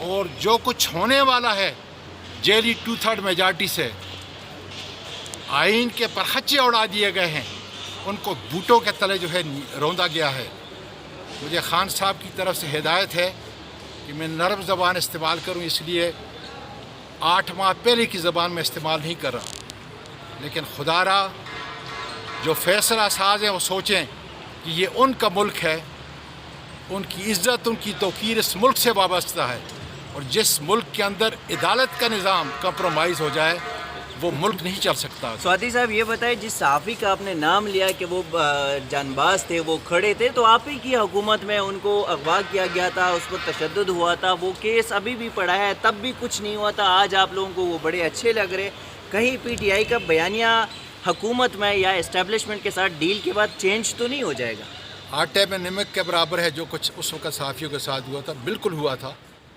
اور جو کچھ ہونے والا ہے جیلی 2/3 میجارٹی سے آئین کے پرخچے اڑا دیے گئے ہیں، ان کو بوٹوں کے تلے جو ہے روندا گیا ہے۔ مجھے خان صاحب کی طرف سے ہدایت ہے کہ میں نرم زبان استعمال کروں، اس لیے 8 ماہ پہلے کی زبان میں استعمال نہیں کر رہا، لیکن خدا را جو فیصلہ ساز ہیں وہ سوچیں کہ یہ ان کا ملک ہے، ان کی عزت، ان کی توقیر اس ملک سے وابستہ ہے، اور جس ملک کے اندر عدالت کا نظام کمپرومائز ہو جائے وہ ملک نہیں چل سکتا۔ سوادی صاحب یہ بتائیں، جس صحافی کا آپ نے نام لیا کہ وہ جان باز تھے، وہ کھڑے تھے، تو آپ ہی کی حکومت میں ان کو اغوا کیا گیا تھا، اس پر تشدد ہوا تھا، وہ کیس ابھی بھی پڑا ہے، تب بھی کچھ نہیں ہوا تھا، آج آپ لوگوں کو وہ بڑے اچھے لگ رہے، کہیں پی ٹی آئی کا بیانیہ حکومت میں یا اسٹیبلشمنٹ کے ساتھ ڈیل کے بعد چینج تو نہیں ہو جائے گا؟ آٹے میں نمک کے برابر ہے جو کچھ اس وقت صحافیوں کے ساتھ ہوا تھا، بالکل ہوا تھا۔